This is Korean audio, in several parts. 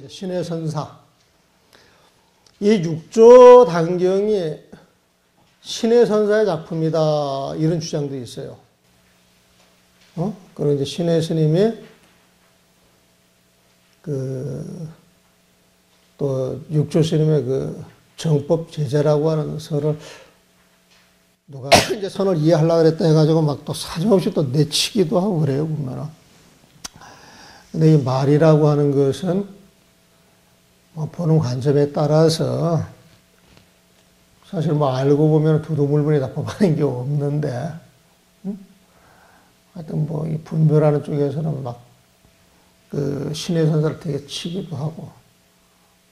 이제 신의 선사. 이 육조 단경이 신의 선사의 작품이다. 이런 주장도 있어요. 그리고 이제 신의 스님이 또 육조 스님의 정법 제재라고 하는 설을 누가 이제 선을 이해하려고 그랬다 해가지고 막 또 사정없이 또 내치기도 하고 그래요, 보면은. 근데 이 말이라고 하는 것은 뭐 보는 관점에 따라서 사실 뭐 알고 보면 두두물문이 다 법하는 게 없는데, 하여튼 뭐 이 분별하는 쪽에서는 막 신의 선사를 되게 치기도 하고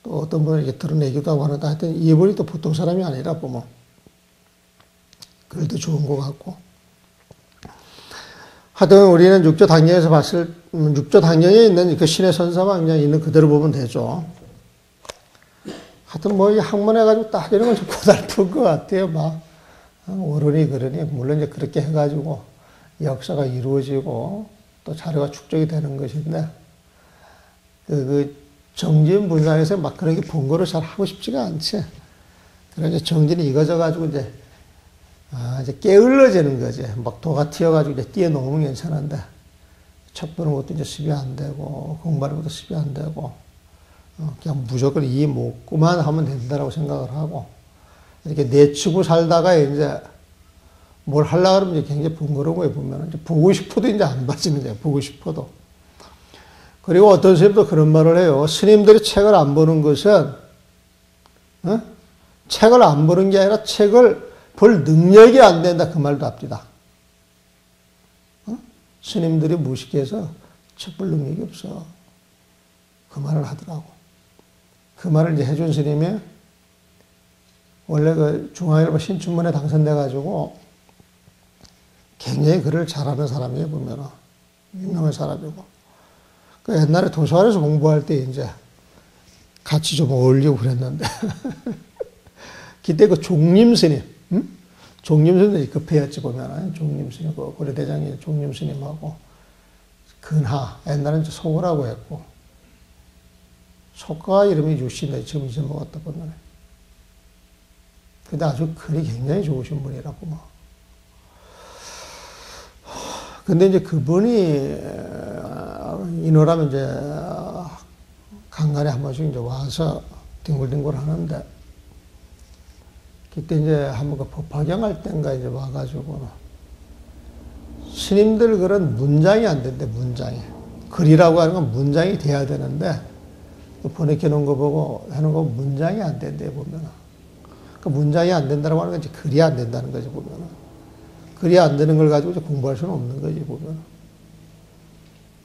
또 어떤 분은 이렇게 드러내기도 하고 하는데 하여튼 이분이 또 보통 사람이 아니라 보면 글도 좋은 것 같고. 하여튼 우리는 육조 단경에서 육조 단경에 있는 그 신의 선사만 그냥 있는 그대로 보면 되죠. 하여튼 뭐 이 학문해가지고 따지는 건 좀 고달픈 것 같아요. 막 어른이 그러니 물론 이제 그렇게 해가지고 역사가 이루어지고 또 자료가 축적이 되는 것인데 정진 분상에서 막 그런 게 본거를 잘 하고 싶지가 않지. 그래서 정진이 익어져가지고 이제 게을러지는 거지. 막 도가 튀어가지고 이제 뛰어넘으면 괜찮은데, 첫 보는 것도 이제 습이 안 되고, 공부하는 것도 습이 안 되고, 그냥 무조건 이 먹고만 하면 된다라고 생각을 하고, 이렇게 내치고 살다가 이제 뭘 하려고 하면 이제 굉장히 번거로운 거예요, 보면은. 이제 보고 싶어도 이제 안 봐지는 거예요, 보고 싶어도. 그리고 어떤 스님도 그런 말을 해요. 스님들이 책을 안 보는 것은, 책을 안 보는 게 아니라 책을 볼 능력이 안 된다. 그 말도 합디다. 스님들이 무식해서 책 볼 능력이 없어. 그 말을 하더라고. 그 말을 이제 해준 스님이 원래 중앙일보 신춘문에 당선돼가지고 굉장히 글을 잘하는 사람이에요, 보면은. 유명한 사람이고. 옛날에 도서관에서 공부할 때 이제 같이 좀 어울리고 그랬는데. 그때 종림 스님. 종림스님이 급해였지, 보면은. 종림스님, 고려대장이 종림스님하고, 근하, 옛날엔 소고라고 했고, 속가 이름이 유씨인데 지금 잊어먹었다, 보면은. 근데 아주 글이 굉장히 좋으신 분이라고, 뭐. 근데 이제 그분이, 인호라면 이제, 간간에 한 번씩 이제 와서 뒹굴뒹굴 하는데, 그때 이제 한번 법화경할 때인가 이제 와가지고 스님들 그런 문장이 안 된대, 문장이. 글이라고 하는 건 문장이 돼야 되는데 번역해 놓은 거 보고 하는 거 문장이 안 된대, 보면은. 그 문장이 안 된다고 하는 건 이제 글이 안 된다는 거지, 보면은. 글이 안 되는 걸 가지고 이제 공부할 수는 없는 거지, 보면은.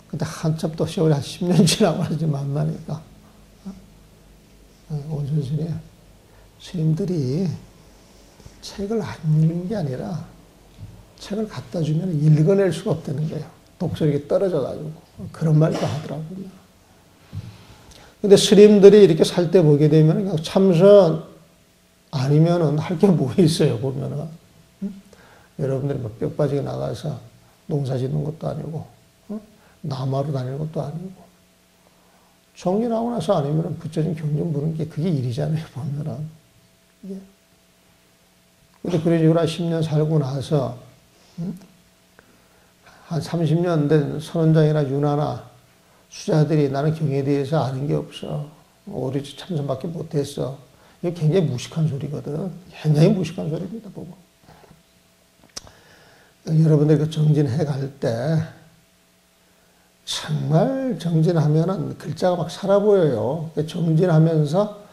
근데 한참 또 세월이 한 10년 지나고 나서 만나니까. 온순스님, 스님들이 책을 안 읽는 게 아니라 책을 갖다 주면 읽어낼 수가 없다는 거예요. 독서력이 떨어져가지고. 그런 말도 하더라고요. 근데 스님들이 이렇게 살 때 보게 되면 그냥 참선 아니면은 할 게 뭐 있어요, 보면은. 여러분들이 막 뼈 빠지게 나가서 농사 짓는 것도 아니고, 남하로 다니는 것도 아니고, 정진하고 나서 아니면은 부처님 경전 부르는 게 그게 일이잖아요, 보면은. 예. 근데 그런 식으로 한 10년 살고 나서, 한 30년 된 선원장이나 윤하나 수자들이 나는 경에 대해서 아는 게 없어. 오로지 참선밖에 못했어. 이게 굉장히 무식한 소리거든. 굉장히 무식한 소리입니다, 보고. 여러분들 정진해 갈 때, 정말 정진하면은 글자가 막 살아 보여요. 정진하면서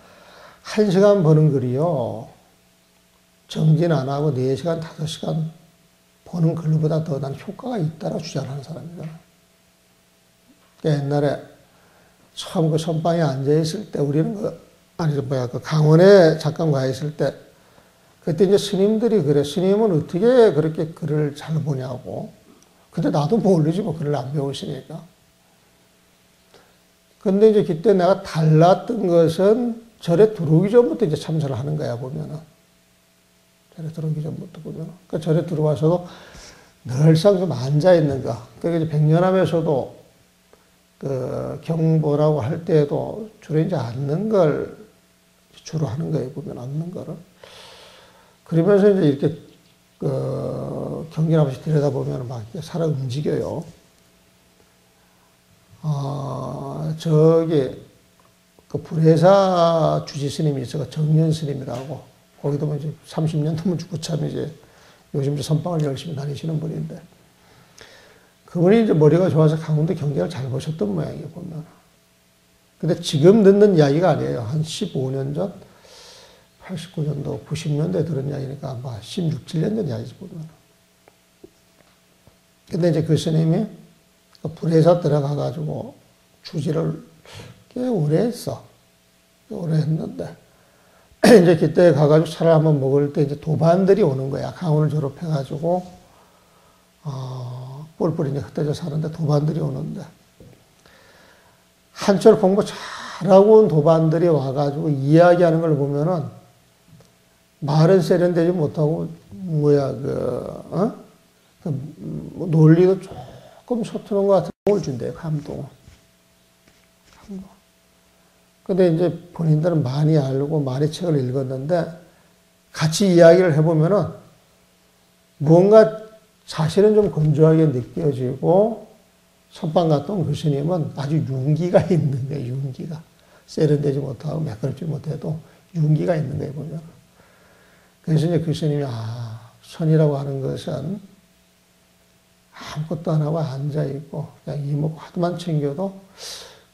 1시간 보는 글이요. 정진 안 하고 4시간, 5시간 보는 글보다 더 난 효과가 있다라고 주장하는 사람이다. 옛날에 처음 선방에 앉아있을 때 우리는 강원에 잠깐 가 있을 때 그때 이제 스님들이 그래. 스님은 어떻게 그렇게 글을 잘 보냐고. 근데 나도 모르지 뭐 글을 안 배웠으니까. 근데 이제 그때 내가 달랐던 것은 절에 들어오기 전부터 이제 참선을 하는 거야, 보면은. 절에 들어오기 전부터 보면. 그러니까 절에 들어와서도 늘상 좀 앉아있는 거. 그러니까 이제 백년암에서도 그 경보라고 할 때에도 주로 이제 앉는 걸 주로 하는 거예요. 보면 앉는 거를. 그러면서 이제 이렇게 그 경전 없이 들여다보면 막 살아 움직여요. 저기 그 불회사 주지 스님이 있어가 정년 스님이라고 거기도 뭐 이제 30년 넘은 죽고 참 이제 요즘 선방을 열심히 다니시는 분인데 그분이 이제 머리가 좋아서 강원도 경전을 잘 보셨던 모양이에요 보면. 근데 지금 듣는 이야기가 아니에요. 한 15년 전, 89년도, 90년도에 들은 이야기니까 아마 16, 17년 전 이야기지 보면. 근데 이제 그 스님이 불회사 들어가가지고 주지를 꽤 오래 했어. 오래 했는데. 이제 그때 가가지고 차를 한번 먹을 때 이제 도반들이 오는 거야. 강원을 졸업해가지고, 뿔뿔이 이제 흩어져 사는데 도반들이 오는데. 한철 공부 잘하고 온 도반들이 와가지고 이야기하는 걸 보면은 말은 세련되지 못하고, 논리도 조금 서투는 것 같은 감동을 준대요, 감동을. 근데 이제 본인들은 많이 알고 많이 책을 읽었는데 같이 이야기를 해보면은 뭔가 사실은 좀 건조하게 느껴지고 선방 갔던 교수님은 아주 윤기가 있는 거예요, 윤기가. 세련되지 못하고 매끄럽지 못해도 윤기가 있는 거예요, 보면. 그래서 이제 교수님이, 선이라고 하는 것은 아무것도 안 하고 앉아있고, 그냥 이먹고 하도만 챙겨도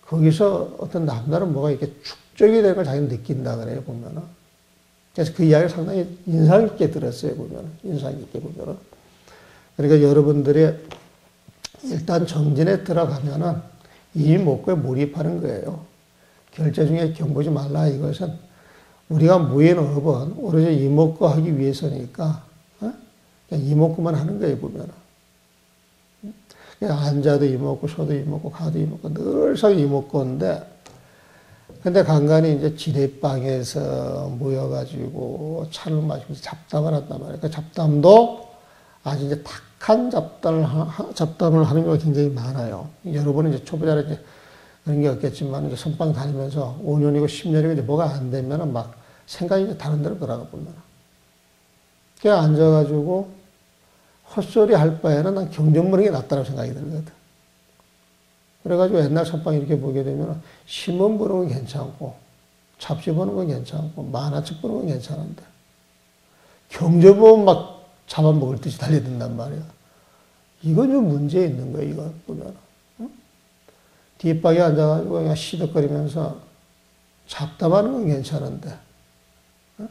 거기서 어떤 남다른 뭐가 이렇게 축적이 되는 걸 자기는 느낀다 그래요, 보면은. 그래서 그 이야기를 상당히 인상 깊게 들었어요, 보면은. 인상 깊게 보면은. 그러니까 여러분들이 일단 정진에 들어가면은 이 목표에 몰입하는 거예요. 결제 중에 경보지 말라 이것은 우리가 모인 업은 오로지 이목구 하기 위해서니까 그냥 이목구만 하는 거예요, 보면은. 그냥 앉아도 이목구, 서도 이목구, 가도 이목구, 늘상 이목구인데 근데 간간히 이제 지뢰방에서 모여가지고 차를 마시면서 잡담을 한단 말이에요. 그 잡담도 아주 이제 탁한 잡담을 하는 경우가 굉장히 많아요. 여러분은 이제 초보자라 이제 그런 게 없겠지만, 이제 선방 다니면서 5년이고 10년이고 이제 뭐가 안 되면은 막 생각이 이제 다른 데로 돌아가 보면. 그냥 앉아가지고 헛소리 할 바에는 난 경전 보는 게 낫다고 생각이 들거든. 그래가지고 옛날 선방 이렇게 보게 되면 신문 보는 건 괜찮고, 잡지 보는 건 괜찮고, 만화책 보는 건 괜찮은데, 경전 보면 막 잡아먹을 듯이 달려든단 말이야. 이건 좀 문제 있는 거야, 이거 보면. 응? 뒷방에 앉아가지고 그냥 시덕거리면서 잡담하는 건 괜찮은데, 응?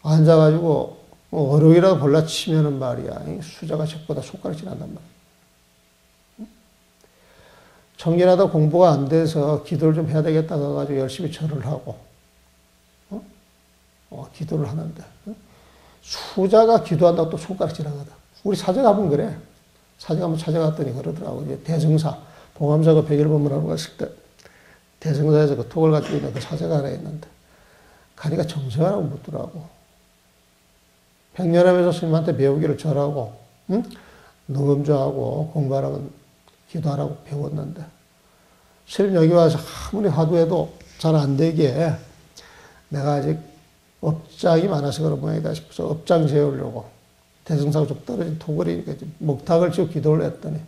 앉아가지고 어록이라도 볼라치면은 말이야. 수자가 책보다 손가락질 난단 말이야. 응? 정진하다 공부가 안 돼서 기도를 좀 해야 되겠다 가지고 열심히 절을 하고, 기도를 하는데, 수자가 기도한다고 또 손가락질 하거든. 우리 사제 가면 그래. 사제 가면 찾아갔더니 그러더라고. 이제 대승사, 봉암사가 백일본문하고 갔을 때, 대승사에서 그 톡을 가지고 있는 그 사제가 하나 있는데, 가니까 정성하라고 묻더라고. 백년하면서 스님한테 배우기를 절하고, 응? 녹음조하고 공부하라고, 기도하라고 배웠는데, 스님 여기 와서 아무리 화두해도 잘 안 되게 내가 아직 업장이 많아서 그런 모양이다 싶어서 업장 세우려고 대승사가 좀 떨어진 토굴이니까 목탁을 치고 기도를 했더니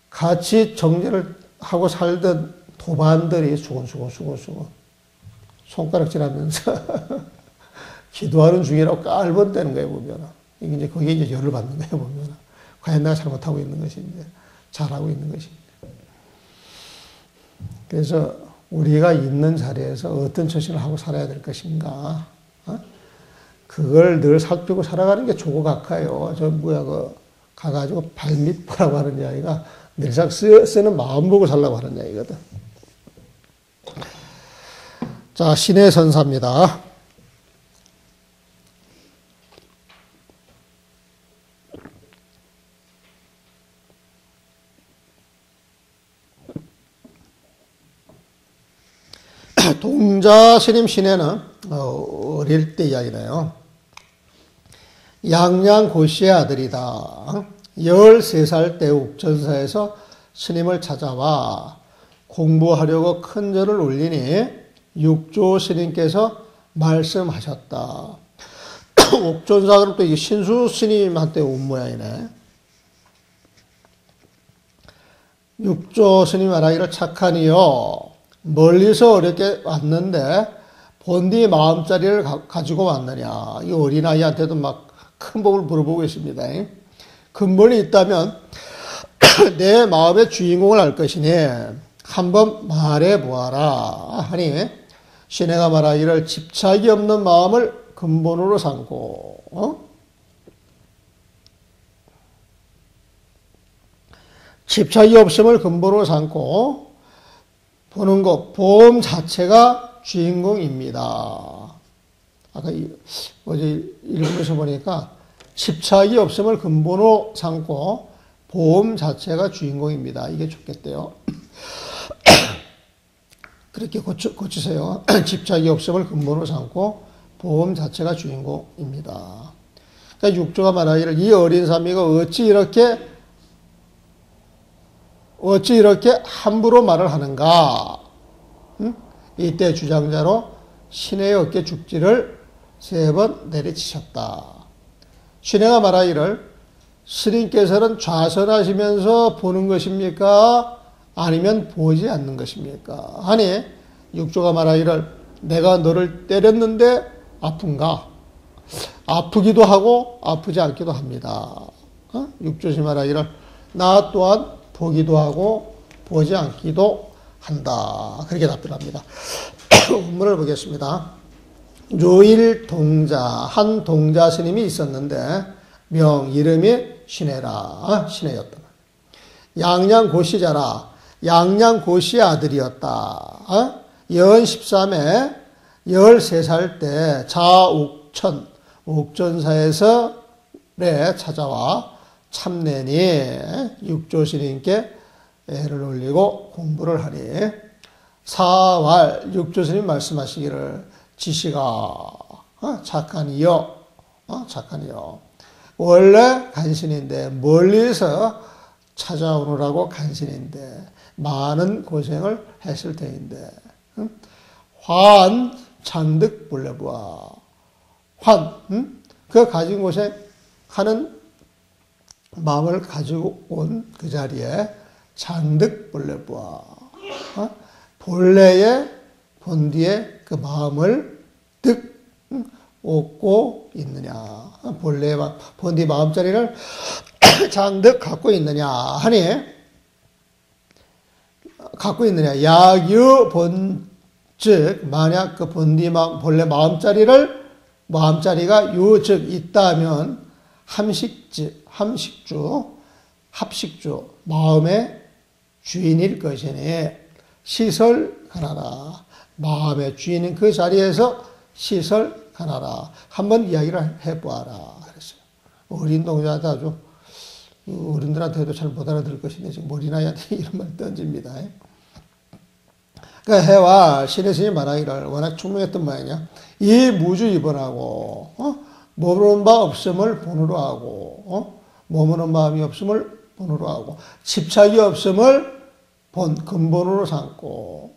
같이 정제를 하고 살던 도반들이 수건수건 손가락질 하면서 기도하는 중이라고 깔번대는 거예요, 보면. 이게 이제 거기에 이제 열을 받는 거예요, 보면. 과연 내가 잘못하고 있는 것인지, 잘하고 있는 것인지. 그래서 우리가 있는 자리에서 어떤 처신을 하고 살아야 될 것인가, 그걸 늘 살피고 살아가는 게 조고각화예요. 가가지고 발밑보라고 하는 이야기가 늘상 쓰는 마음 보고 살라고 하는 이야기거든. 자, 신의 선사입니다. 동자스님 신에는 어릴 때 이야기네요. 양양 고씨의 아들이다. 13살 때 옥천사에서 스님을 찾아와 공부하려고 큰 절을 올리니 육조 스님께서 말씀하셨다. 옥존사 그럼 또 이 신수 스님한테 온 모양이네. 육조 스님 말하기를 착하니요. 멀리서 어렵게 왔는데 본디 마음자리를 가지고 왔느냐. 이 어린아이한테도 막 큰 복을 물어보고 있습니다. 근본이 있다면 내 마음의 주인공을 알 것이니 한번 말해보아라 하니 신혜가 말하기를 집착이 없는 마음을 근본으로 삼고 집착이 없음을 근본으로 삼고 보는 것, 보험 자체가 주인공입니다. 아까 어제 읽으면서 보니까 집착이 없음을 근본으로 삼고 보험 자체가 주인공입니다. 이게 좋겠대요. 그렇게 고치세요. 집착이 없음을 근본으로 삼고 보험 자체가 주인공입니다. 그러니까 육조가 말하기를 이 어린 사미가 어찌 이렇게 함부로 말을 하는가. 이때 주장자로 신의 어깨 죽지를 3번 내리치셨다. 신혜가 말하기를 스님께서는 좌선하시면서 보는 것입니까? 아니면 보지 않는 것입니까? 하니 육조가 말하기를 내가 너를 때렸는데 아픈가? 아프기도 하고 아프지 않기도 합니다. 육조시 말하기를 나 또한 보기도 하고 보지 않기도 한다. 그렇게 답변합니다. 본문을 보겠습니다. 요일 동자, 한 동자 스님이 있었는데 명 이름이 신혜였다. 양양고시자라. 양양고시의 아들이었다. 연 13에 13살 때 자옥천, 옥전사에서 찾아와 참내니 육조스님께 애를 올리고 공부를 하니 사왈 육조스님 말씀하시기를 지시가 착하니요. 원래 간신인데 멀리서 찾아오느라고 간신인데 많은 고생을 했을 터인데 환 잔득 불러보아. 그 가진 고생하는 마음을 가지고 온 그 자리에 잔득 불러보아. 본래의 본디의 그 마음을 득 얻고 있느냐. 본래의 본디 마음자리를 잔득 갖고 있느냐 하니 갖고 있느냐. 약유 본즉 만약 그 본디 본래 마음자리가 유즉 있다면 합식주 마음의 주인일 것이니 시설하나라. 마음의 주인인 그 자리에서 시설하나라. 한번 이야기를 해보아라. 그랬어요. 어린 동자한테 아주 어른들한테도 잘 못 알아들을 것인데 지금 어린아이한테 이런 말 던집니다. 그러니까 해와 신의 스님이 말하기를 워낙 충분했던 모양이냐. 이 무주 입원하고 머무는 바 없음을 본으로 하고 머무는 마음이 없음을 본으로 하고 집착이 없음을 근본으로 삼고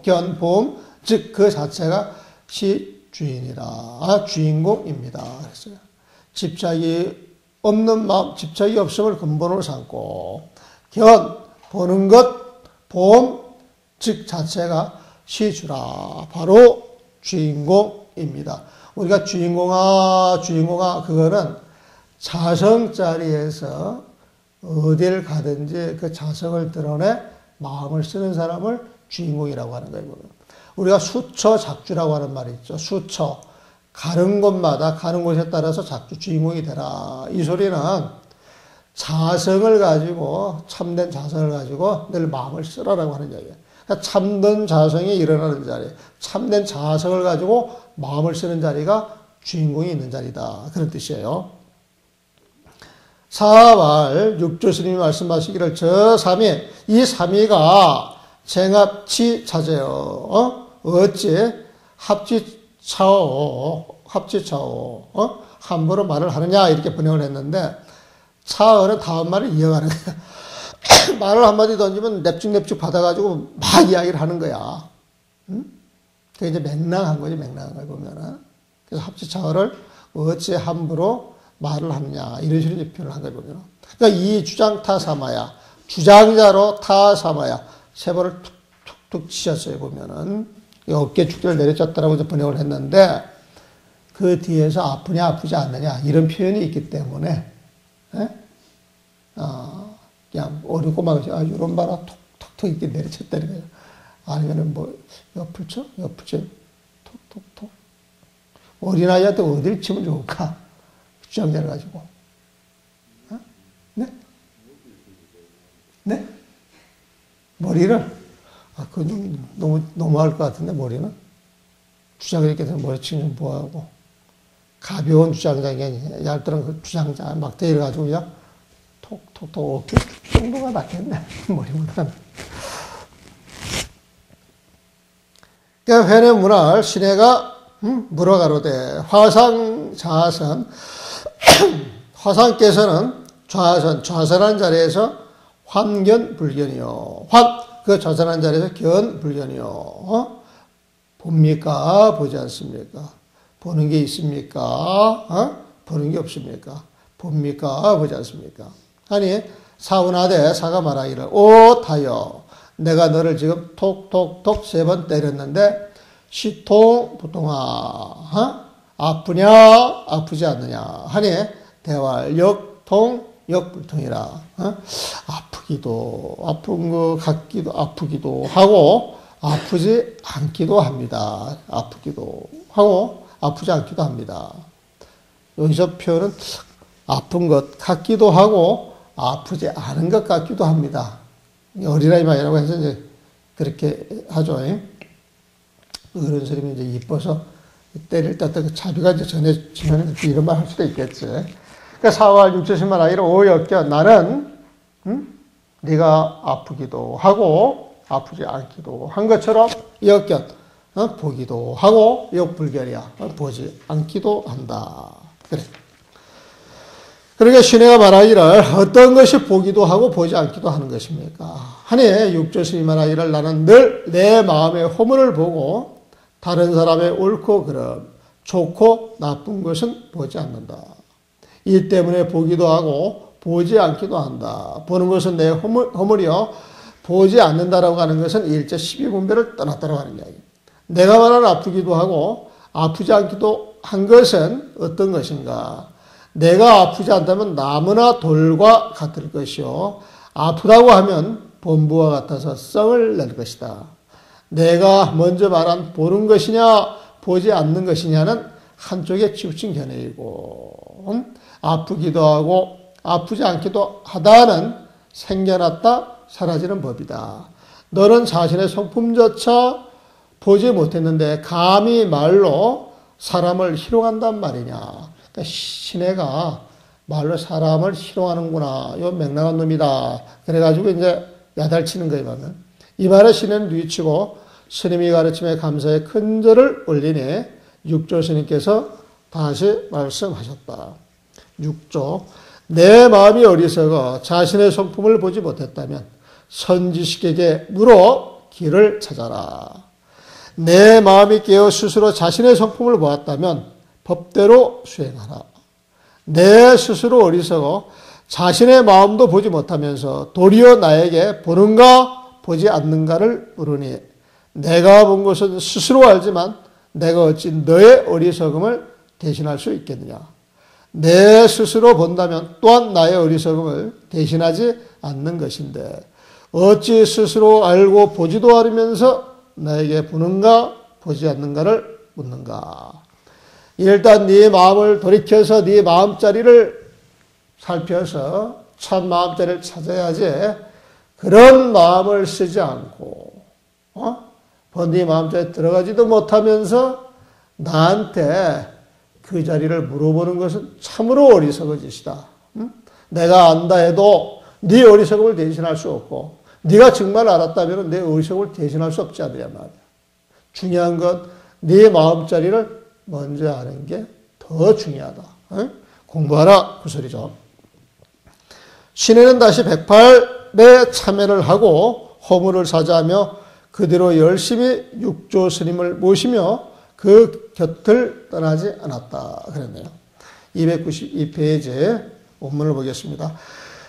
견봄 즉 그 자체가 시주인이다. 주인공입니다. 그랬어요. 집착이 없는 마음, 집착이 없음을 근본으로 삼고 보는 것 즉 자체가 시주라. 바로 주인공입니다. 우리가 주인공아 그거는 자성자리에서 어딜 가든지 그 자성을 드러내 마음을 쓰는 사람을 주인공이라고 하는 거예요. 우리가 수처작주라고 하는 말이 있죠. 수처. 가는 곳마다 가는 곳에 따라서 작주 주인공이 되라. 이 소리는 자성을 가지고 참된 자성을 가지고 늘 마음을 쓰라라고 하는 이야기예요. 그러니까 참된 자성이 일어나는 자리, 참된 자성을 가지고 마음을 쓰는 자리가 주인공이 있는 자리다. 그런 뜻이에요. 사왈 육조스님이 말씀하시기를 저 삼위, 이 삼위가 쟁합치 자제요. 어찌 합지차오 함부로 말을 하느냐 이렇게 번역을 했는데 사흘은 다음 말을 이어가는 거야. 말을 한마디 던지면 냅죽냅죽 받아가지고 막 이야기를 하는 거야. 응? 그게 이제 맹랑한 거지, 맹랑한 걸 보면은. 그래서 합치차어를 어찌 함부로 말을 하느냐, 이런 식으로 이제 표현을 한 걸 보면. 그러니까 이 주장 타사마야, 주장자로 타사마야, 세 번을 툭툭툭 치셨어요, 보면은. 어깨 축대를 내려쳤다라고 이제 번역을 했는데, 그 뒤에서 아프냐, 아프지 않느냐, 이런 표현이 있기 때문에, 그냥 어리고 막, 이런 바라 톡톡톡 이렇게 내려쳤다는 거예요. 아니면은 뭐, 옆을 쳐? 옆을 쳐? 톡톡톡. 어린아이한테 어딜 치면 좋을까? 주장자를 가지고. 네? 네? 머리를? 그건 좀 너무할 것 같은데, 머리는? 주장자 이렇게 되면 머리 치면 좀 뭐하고. 가벼운 주장장이 아니야. 얇더란 그 주장자 막 때려가지고 그냥 톡톡톡 어깨 정도가 낫겠네. 머리보다는. 그러니까 회내 문할 신해가 물어가로되 화상자선 화상께서는 좌선한 자리에서 환견불견이요. 그 좌선한 자리에서 견불견이요. 봅니까? 보지 않습니까? 보는 게 있습니까? 보는 게 없습니까? 봅니까? 보지 않습니까? 아니 사운하되 사가 말하기를 오 타여 내가 너를 지금 톡톡톡 3번 때렸는데 시통 부통하 아프냐 아프지 않느냐 하니 대활 역통 역불통이라 아프기도 아픈 것 같기도 아프기도 하고 아프지 않기도 합니다. 아프기도 하고 아프지 않기도 합니다. 여기서 표현은 아픈 것 같기도 하고 아프지 않은 것 같기도 합니다. 어린아이 말이라고 해서 이제 그렇게 하죠. 어른 선생님이 이제 이뻐서 때릴 때 어떤 자비가 이제 전해지면 이런 말 할 수도 있겠지. 그러니까 4월 6절신만 아이를 오역겨 나는 네가 아프기도 하고 아프지 않기도 한 것처럼 역견 보기도 하고 역불견이야 보지 않기도 한다. 그래. 그러니까 신해가 말하기를 어떤 것이 보기도 하고 보지 않기도 하는 것입니까? 하니 6절 스님이 말하기를 나는 늘 내 마음의 허물을 보고 다른 사람의 옳고 그름 좋고 나쁜 것은 보지 않는다. 이 때문에 보기도 하고 보지 않기도 한다. 보는 것은 내 허물이요 보지 않는다라고 하는 것은 일제 12분별을 떠났다라고 하는 이야기. 내가 말하는 아프기도 하고 아프지 않기도 한 것은 어떤 것인가? 내가 아프지 않다면 나무나 돌과 같을 것이요. 아프다고 하면 범부와 같아서 썽을 낼 것이다. 내가 먼저 말한 보는 것이냐 보지 않는 것이냐는 한쪽에 치우친 견해이고 아프기도 하고 아프지 않기도 하다는 생겨났다 사라지는 법이다. 너는 자신의 성품조차 보지 못했는데 감히 말로 사람을 희롱한단 말이냐. 그러니까 신해가 말로 사람을 희롱하는구나. 요 맹랑한 놈이다. 그래가지고 이제 야단치는 거예요. 이 말에 신해는 뉘치고 스님이 가르침에 감사의 큰절을 올리니 6조 스님께서 다시 말씀하셨다. 6조 내 마음이 어리석어 자신의 성품을 보지 못했다면 선지식에게 물어 길을 찾아라. 내 마음이 깨어 스스로 자신의 성품을 보았다면 법대로 수행하라. 내 스스로 어리석어 자신의 마음도 보지 못하면서 도리어 나에게 보는가 보지 않는가를 물으니 내가 본 것은 스스로 알지만 내가 어찌 너의 어리석음을 대신할 수 있겠느냐. 내 스스로 본다면 또한 나의 어리석음을 대신하지 않는 것인데 어찌 스스로 알고 보지도 않으면서 나에게 보는가 보지 않는가를 묻는가. 일단 네 마음을 돌이켜서 네 마음자리를 살펴서 참 마음자리를 찾아야지 그런 마음을 쓰지 않고 네 마음자리에 들어가지도 못하면서 나한테 그 자리를 물어보는 것은 참으로 어리석은 짓이다. 내가 안다 해도 네 어리석음을 대신할 수 없고 네가 정말 알았다면 내 어리석음을 대신할 수 없지 않느냐 말이야. 중요한 건 네 마음자리를 먼저 아는 게 더 중요하다. 공부하라 그 소리죠. 신해는 다시 108배 참회를 하고 허물을 사죄하며 그 뒤로 열심히 육조 스님을 모시며 그 곁을 떠나지 않았다 그랬네요. 292페이지 원문을 보겠습니다.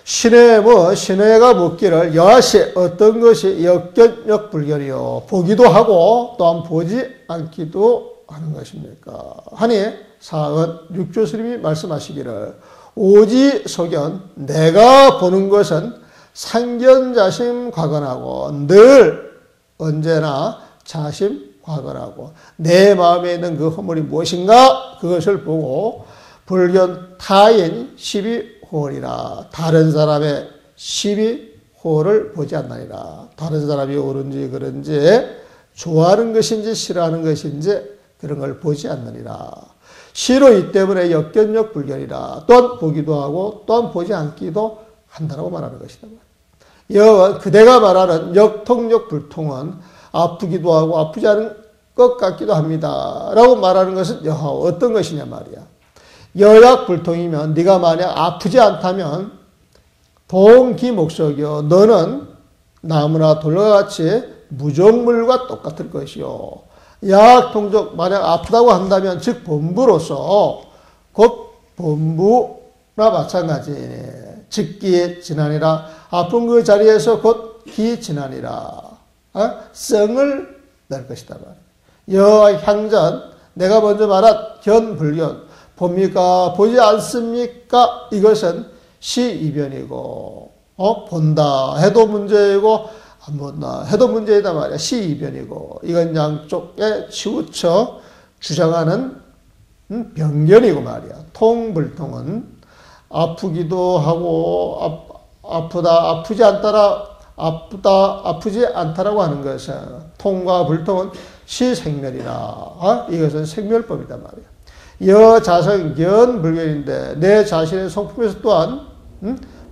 신해가 묻기를 여하시 어떤 것이 역견역불견이요 보기도 하고 또한 보지 않기도 하는 것입니까? 하니 사은 육조 스님이 말씀하시기를 오지소견 내가 보는 것은 상견자심과건하고 늘 언제나 자심과건하고 내 마음에 있는 그 허물이 무엇인가 그것을 보고 불견 타인 시비호이라 다른 사람의 시비호를 보지 않나니라. 다른 사람이 옳은지 그런지 좋아하는 것인지 싫어하는 것인지 그런 걸 보지 않느니라. 시로 이 때문에 역견역 불견이라. 또한 보기도 하고 또한 보지 않기도 한다고 말하는 것이다. 여와 그대가 말하는 역통역 불통은 아프기도 하고 아프지 않은 것 같기도 합니다. 라고 말하는 것은 여하 어떤 것이냐 말이야. 여약 불통이면 네가 만약 아프지 않다면 동기목석이요 너는 나무나 돌과 같이 무정물과 똑같을 것이요. 약통적 만약 아프다고 한다면 즉 본부로서 곧 본부나 마찬가지 즉기 지나니라. 아픈 그 자리에서 곧 기 지나니라. 성을 낼 것이다. 여향전 내가 먼저 말한 견불견 봅니까? 보지 않습니까? 이것은 시이변이고 본다 해도 문제이고 안 본다 해도 문제이다 말이야. 시이변이고 이건 양쪽에 치우쳐 주장하는 변견이고 말이야. 통불통은 아프기도 하고 아프다 아프지 않다라 아프다 아프지 않다라고 하는 것은 통과 불통은 시생멸이라. 이것은 생멸법이다 말이야. 여자성 견불견인데 내 자신의 성품에서 또한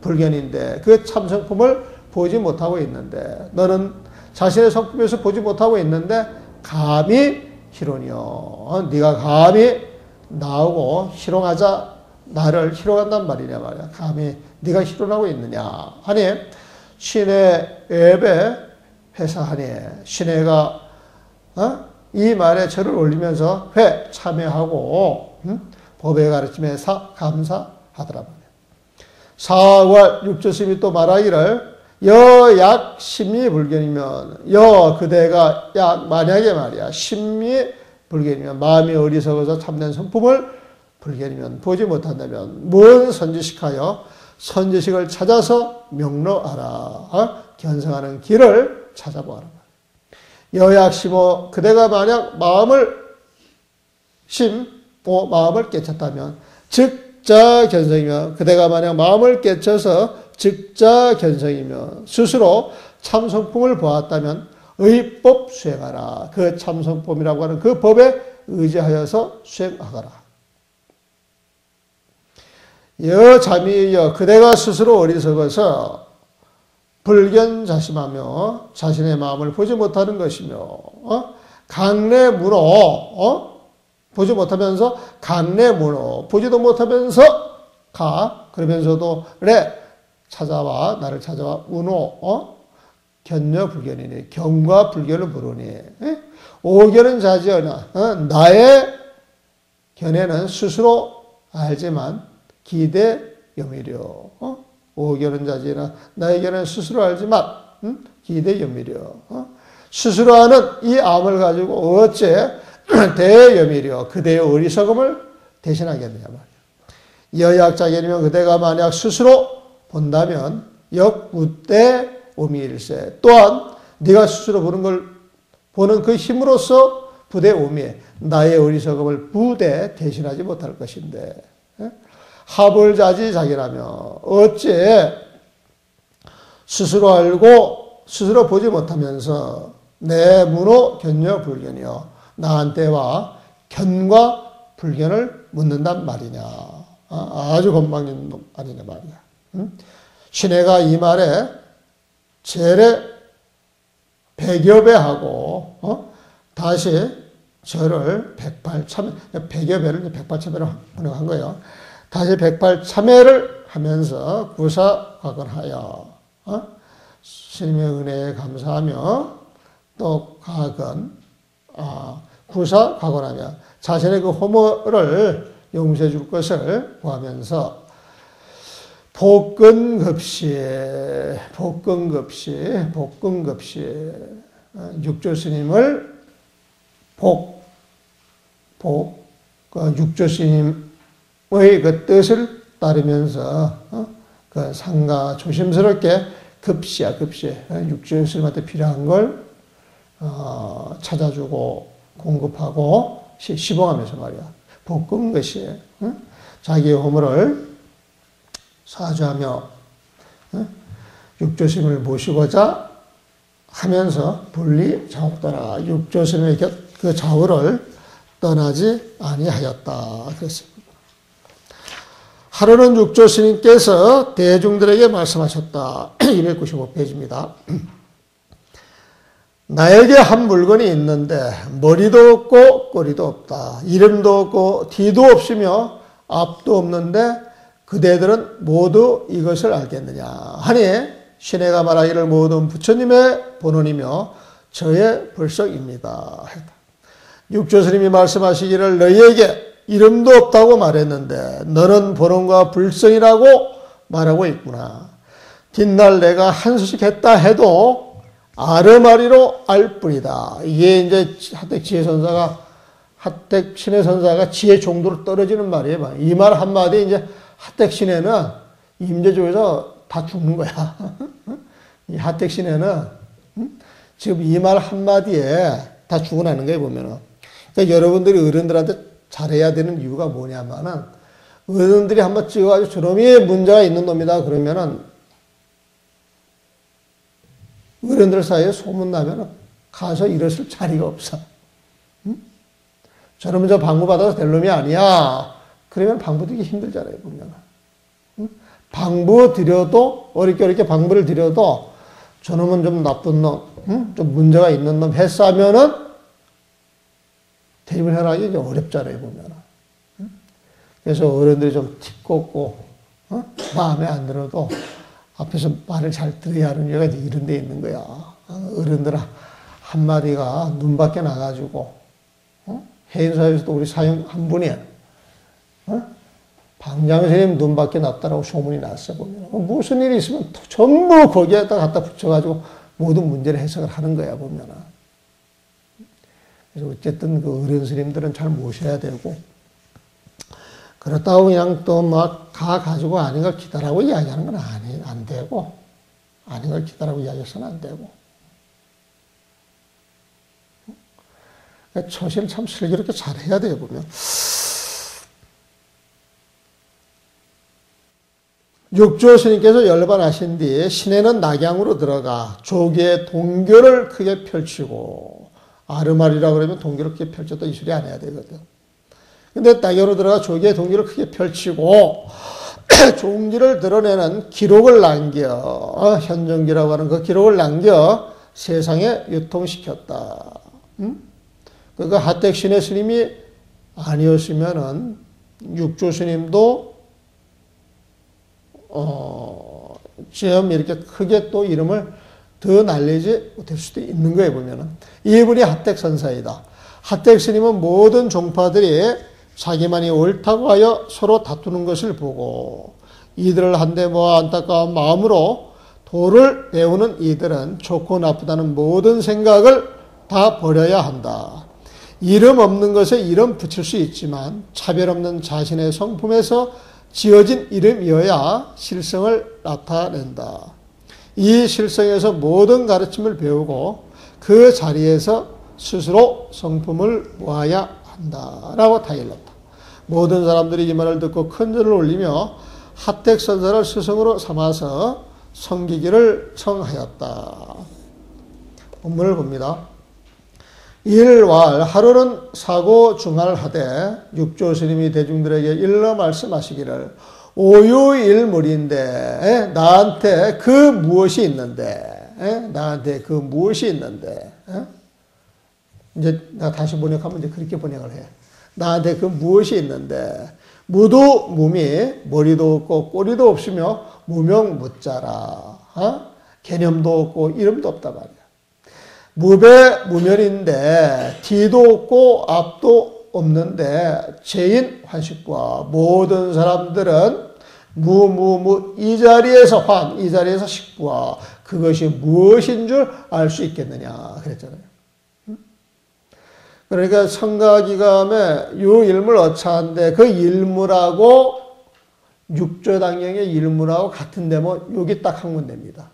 불견인데 그 참성품을 보지 못하고 있는데 너는 자신의 성품에서 보지 못하고 있는데 감히 희론이요. 네가 감히 나오고 희롱하자 나를 희롱한단 말이냐 말이야. 감히 네가 희롱하고 있느냐 하니 신의 앱에 회사하니 신혜가 이 말에 절을 올리면서 회 참여하고 법의 가르침에 감사하더라. 사월 육조스님이 또 말하기를 여약 심리불견이면 그대가 약 만약에 말이야 심리불견이면 마음이 어리석어서 참된 성품을 불견이면 보지 못한다면 뭔 선지식하여 선지식을 찾아서 명로하라. 견성하는 길을 찾아보아라. 여약심어 그대가 만약 마음을 깨쳤다면 즉자 견성이며 그대가 만약 마음을 깨쳐서 즉자 견성이며 스스로 참성품을 보았다면 의법 수행하라. 그 참성품이라고 하는 그 법에 의지하여서 수행하거라. 여자미여 그대가 스스로 어리석어서 불견자심하며 자신의 마음을 보지 못하는 것이며 강내문호 보지 못하면서 강내문호 보지도 못하면서 그러면서도 찾아와 나를 찾아와 운호 견녀불견이니 견과 불견을 부르니 오견은 자지어나 나의 견해는 스스로 알지만 기대 염이려. 오견은 자지나 나의 견해는 스스로 알지만 기대 염이려. 스스로 아는 이 암을 가지고 어째 대염이려 그대의 어리석음을 대신하겠느냐 말이야. 여약자견이면 그대가 만약 스스로 본다면 역무대 오미일세. 또한 네가 스스로 보는 그 힘으로써 부대 오미에 나의 어리석음을 부대 대신하지 못할 것인데 하불자지 자기라며 어째 스스로 알고 스스로 보지 못하면서 내 문호 견녀 불견이여 나한테와 견과 불견을 묻는단 말이냐. 아주 건방진 놈 아니냐 말이야. 신혜가 이 말에 제례 100여 배 하고 다시 절을 108참회 100여 배를 108참회로 한 거예요. 다시 108참회를 하면서 구사과건하여 스님의 은혜에 감사하며 또 구사과건하며 자신의 그 허물을 용서해 줄 것을 구하면서 복근급시 육조 스님을 육조 스님의 그 뜻을 따르면서 그 상가 조심스럽게 급시 육조 스님한테 필요한 걸 찾아주고 공급하고 시봉하면서 말이야. 복근급시 자기의 허물을 사죄하며 육조스님을 모시고자 하면서 분리 자옥떠나 육조스님의 그 좌우를 떠나지 아니하였다. 그랬습니다. 하루는 육조스님께서 대중들에게 말씀하셨다. 295페이지입니다. 나에게 한 물건이 있는데 머리도 없고 꼬리도 없다. 이름도 없고 뒤도 없으며 앞도 없는데 그대들은 모두 이것을 알겠느냐 하니 신혜가 말하기를 모든 부처님의 본원이며 저의 불석입니다. 육조스님이 말씀하시기를 너희에게 이름도 없다고 말했는데 너는 본원과 불성이라고 말하고 있구나. 뒷날 내가 한 수씩 했다 해도 아르마리로 알 뿐이다. 이게 이제 하택 신혜 선사가 지혜 정도로 떨어지는 말이에요. 이 말 한마디 이제 하택 신혜는 임재조에서 다 죽는 거야. 이 하택 신혜는 지금 이 말 한마디에 다 죽어나는 거예요, 보면은. 그러니까 여러분들이 어른들한테 잘해야 되는 이유가 뭐냐면은, 어른들이 한번 찍어가지고 저놈이 문제가 있는 놈이다 그러면은, 어른들 사이에 소문나면은 가서 일었을 자리가 없어. 저놈은 저 방부받아서 될 놈이 아니야. 그러면 방부 드리기 힘들잖아요, 보면. 방부 드려도, 어렵게 방부를 드려도, 저놈은 좀 나쁜 놈, 좀 문제가 있는 놈 했으면은, 대입을 해라기 이제 어렵잖아요, 보면. 그래서 어른들이 좀 틱꽂고, 마음에 안 들어도, 앞에서 말을 잘 들어야 하는 이유가 이런 데 있는 거야. 어른들 한마디가 눈 밖에 나가지고, 해인사에서도 우리 사형 한 분이, 방장선생님 눈 밖에 났다라고 소문이 났어, 보면. 무슨 일이 있으면 전부 거기에다 갖다 붙여가지고 모든 문제를 해석을 하는 거야, 보면. 그래서 어쨌든 그 어른 스님들은 잘 모셔야 되고, 그렇다고 그냥 또 막 가지고 아닌 걸 기다라고 이야기하는 건 안 되고, 아닌 걸 기다라고 이야기해서는 안 되고. 처신을 참 슬기롭게 잘해야 돼요, 보면. 육조 스님께서 열반하신 뒤에 신에는 낙양으로 들어가 조기에 동교를 크게 펼치고, 아르마리라 그러면 동교를 크게 펼쳤다 이 소리 안 해야 되거든. 근데 낙양으로 들어가 조기에 동교를 크게 펼치고 종지를 드러내는 기록을 남겨, 현정기라고 하는 그 기록을 남겨 세상에 유통시켰다. 그 하택 신의 스님이 아니었으면은 육조 스님도 좀 이렇게 크게 또 이름을 더 날리지 못할 수도 있는 거예요, 보면은. 이분이 하택 선사이다. 하택 스님은 모든 종파들이 자기만이 옳다고 하여 서로 다투는 것을 보고 이들을 한데 모아 안타까운 마음으로 도를 배우는 이들은 좋고 나쁘다는 모든 생각을 다 버려야 한다. 이름 없는 것에 이름 붙일 수 있지만 차별 없는 자신의 성품에서 지어진 이름이어야 실성을 나타낸다. 이 실성에서 모든 가르침을 배우고 그 자리에서 스스로 성품을 모아야 한다라고 타일렀다. 모든 사람들이 이 말을 듣고 큰 절을 올리며 하택 선사를 스승으로 삼아서 섬기기를 청하였다. 본문을 봅니다. 일왈 하루는 사고 중할 하되 육조 스님이 대중들에게 일러 말씀하시기를 오유일물인데 나한테 그 무엇이 있는데 나한테 그 무엇이 있는데 이제 나 다시 번역하면 이제 그렇게 번역을 해. 나한테 그 무엇이 있는데 무두무미, 머리도 없고 꼬리도 없으며 무명무자라. 개념도 없고 이름도 없단 말이야. 무배무면인데 뒤도 없고 앞도 없는데 죄인 환식부하. 모든 사람들은 무무무 이 자리에서 이 자리에서 식부하. 그것이 무엇인 줄 알 수 있겠느냐 그랬잖아요. 그러니까 성가기감의 요 일물 어차한데 그 일물하고 육조당경의 일물하고 같은 데면 여기 딱 한 군데입니다.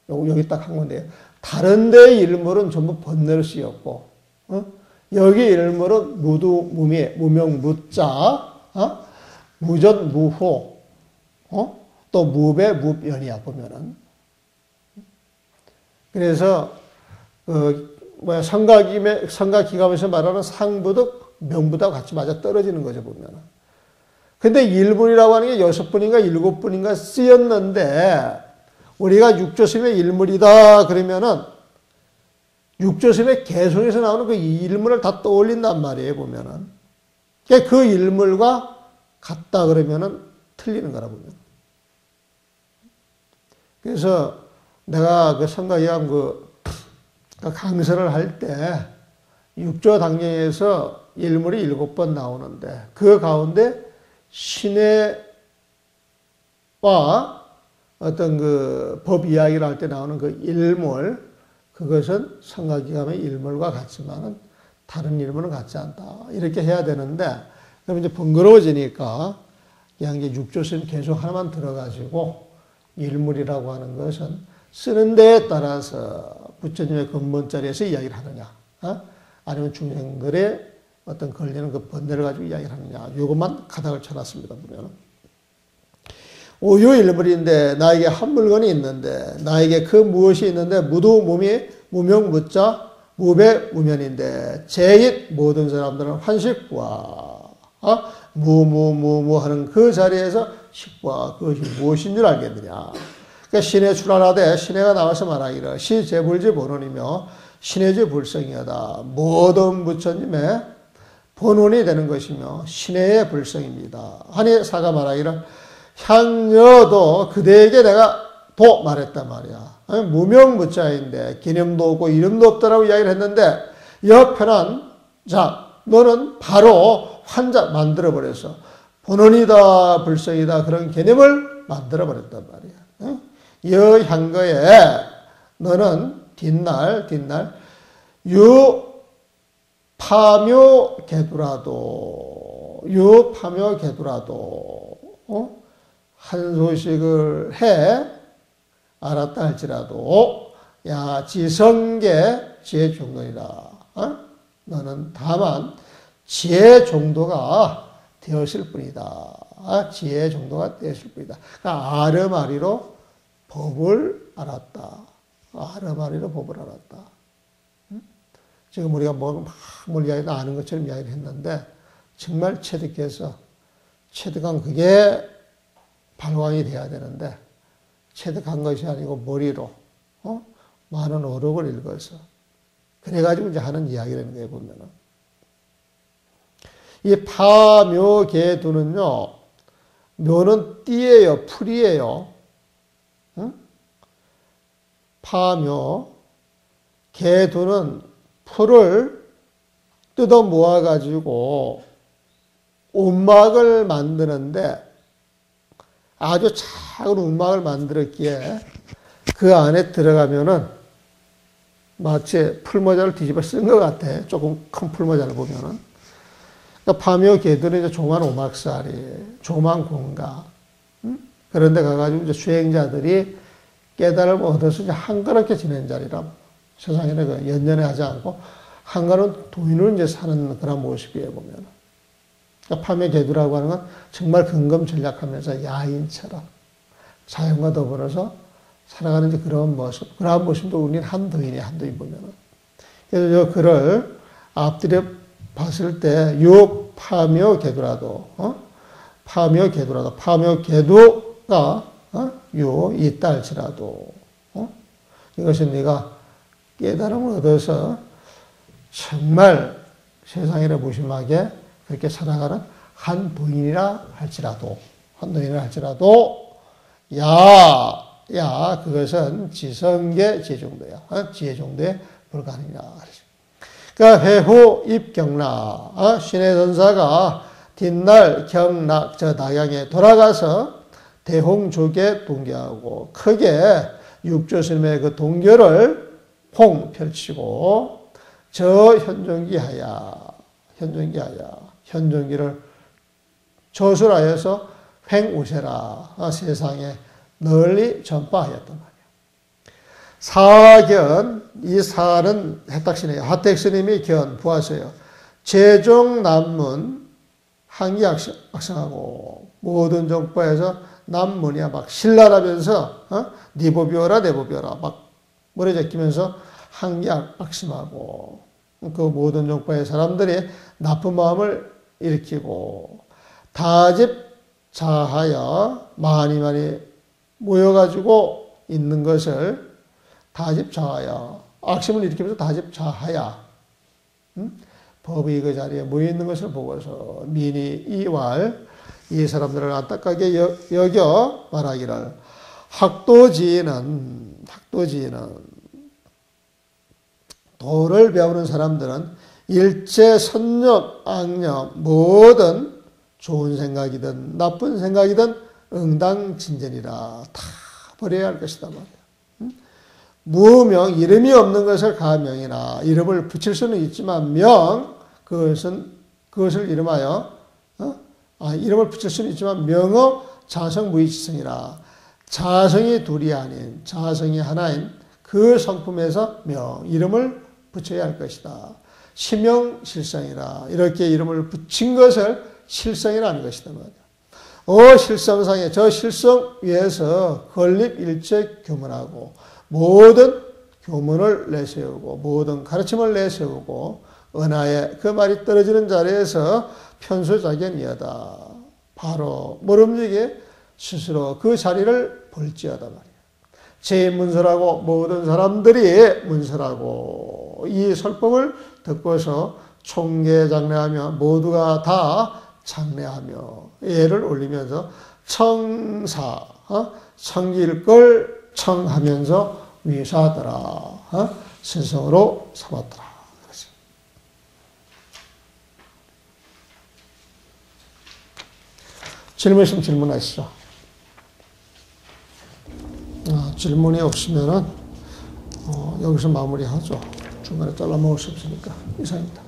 여기 딱 한 군데예요. 다른 데의 일물은 전부 번뇌를 쓰였고 여기 일물은 무두무미, 무명무자, 무전무호, 또 무배무변이야 보면은. 그래서 성가기감에서 말하는 상부득, 명부득 같이 맞아 떨어지는 거죠 보면은. 근데 일물이라고 하는 게 6분인가 7분인가 쓰였는데 우리가 육조심의 일물이다 그러면은 육조심의 개성에서 나오는 그 일물을 다 떠올린단 말이에요 보면은. 그 일물과 같다 그러면은 틀리는 거라 보면. 그래서 내가 그 성가기감 강설을 할 때 육조당경에서 일물이 7번 나오는데 그 가운데 신해와 어떤 그 법 이야기를 할 때 나오는 그 일물, 그것은 성가기감의 일물과 같지만은 다른 일물은 같지 않다. 이렇게 해야 되는데, 그럼 이제 번거로워지니까 그냥 이제 육조심 계속 하나만 들어가지고 일물이라고 하는 것은 쓰는 데에 따라서 부처님의 근본자리에서 이야기를 하느냐, 아니면 중생들의 어떤 걸리는 그 번뇌를 가지고 이야기를 하느냐, 이것만 가닥을 쳐놨습니다, 보면은. 오유일물인데 나에게 한 물건이 있는데 나에게 그 무엇이 있는데 무두무미 무명무자 무배무면인데 제잇 모든 사람들은 환식부하 무무무무 하는 그 자리에서 식부하 그것이 무엇인 줄 알겠느냐. 그러니까 신의 출하라되 신의가 나와서 말하기를 시제불지 본원이며 신의지 불성이하다. 모든 부처님의 본원이 되는 것이며 신의의 불성입니다. 하니 사가 말하기를 향여도 그대에게 내가 도 말했단 말이야. 무명무자인데 개념도 없고 이름도 없다라고 이야기를 했는데 옆에는 자 너는 바로 환자 만들어버려서 본원이다 불성이다 그런 개념을 만들어버렸단 말이야. 여향거에 너는 뒷날 유파묘개두라도 한 소식을 해 알았다 할지라도 야 지성계 지혜 정도이다. 너는 다만 지혜 정도가 되었을 뿐이다. 지혜 정도가 되었을 뿐이다. 그러니까 아르마리로 법을 알았다. 아르마리로 법을 알았다. 지금 우리가 뭘 이야기 아는 것처럼 이야기를 했는데 정말 체득해서 체득한 그게 발광이 돼야 되는데 체득한 것이 아니고 머리로 많은 어록을 읽어서 그래가지고 이제 하는 이야기라는 거예요 보면은. 이 파묘개두는요 묘는 띠예요 풀이에요. 파묘 개두는 풀을 뜯어 모아가지고 움막을 만드는데 아주 작은 움막을 만들었기에 그 안에 들어가면은 마치 풀모자를 뒤집어 쓴 것 같아. 조금 큰 풀모자를 보면은. 그러니까 파묘 개들은 이제 조만 오막살이, 조만 공가. 그런데 가가지고 이제 수행자들이 깨달음을 얻어서 이제 한가롭게 지낸 자리라. 세상에는 그 연연해 하지 않고 한가로운 도인으로 이제 사는 그런 모습이에요, 보면은. 그러니까 파묘 개두라고 하는 건 정말 근검전략하면서 야인처럼 자연과 더불어서 살아가는 이제 그런 모습, 그러한 모습도 우리는 한도인이에요, 한도인 보면은. 그래서 이 글을 앞뒤에 봤을 때, 요 파묘 개두라도, 파묘 개두가, 요 있다 할지라도, 이것은 네가 깨달음을 얻어서 정말 세상이라 무심하게 그렇게 살아가는 한 도인이라 할지라도 야 그것은 지성계 지혜정도야. 지혜정도에 불가능이라. 그러니까 회후 입경락 신의 전사가 뒷날 경락 저 낙양에 돌아가서 대홍조계 동교하고 크게 육조스님의 그 동교를 홍 펼치고 저 현존기를 저술하여서 횡우세라 세상에 널리 전파하였단 말이에요. 사견, 이 사는 해탁신이에요. 하택스님이 견, 부하세요. 제종 남문 한기 악성하고 모든 정파에서 남문이야 막 신랄하면서 니보비오라 내보비오라 막 머리 제끼면서 한기 악심하고 그 모든 정파의 사람들이 나쁜 마음을 일으키고 다집자하여 많이 모여가지고 있는 것을 다집자하여 악심을 일으키면서 다집자하여 법의 그 자리에 모여있는 것을 보고서 민이 이왈 이 사람들을 안타깝게 여겨 말하기를 학도지인은 도를 배우는 사람들은 일체 선념, 악념, 뭐든 좋은 생각이든 나쁜 생각이든 응당진전이라 다 버려야 할 것이다 말이야. 무명, 이름이 없는 것을 가명이나 이름을 붙일 수는 있지만 그것을 이름하여 이름을 붙일 수는 있지만 명어 자성무의지성이라 자성이 둘이 아닌 자성이 하나인 그 성품에서 이름을 붙여야 할 것이다. 시명실성이라 이렇게 이름을 붙인 것을 실성이라는 것이다 말이야. 실성상에 저 실성 위에서 건립일체 교문하고 모든 교문을 내세우고 모든 가르침을 내세우고 은하에 그 말이 떨어지는 자리에서 편수자견이여다. 바로 모름지게 스스로 그 자리를 볼지어다 말이야. 제 문서라고 모든 사람들이 문서라고 이 설법을 듣고서 총계장례하며 모두가 다 장례하며 예를 올리면서 청사 청길 걸 청하면서 위사하더라. 스승으로 삼았더라. 질문 있으면 질문하시죠. 질문이 없으면은 여기서 마무리하죠. 중간에 잘라 먹을 수 없으니까. 이상입니다.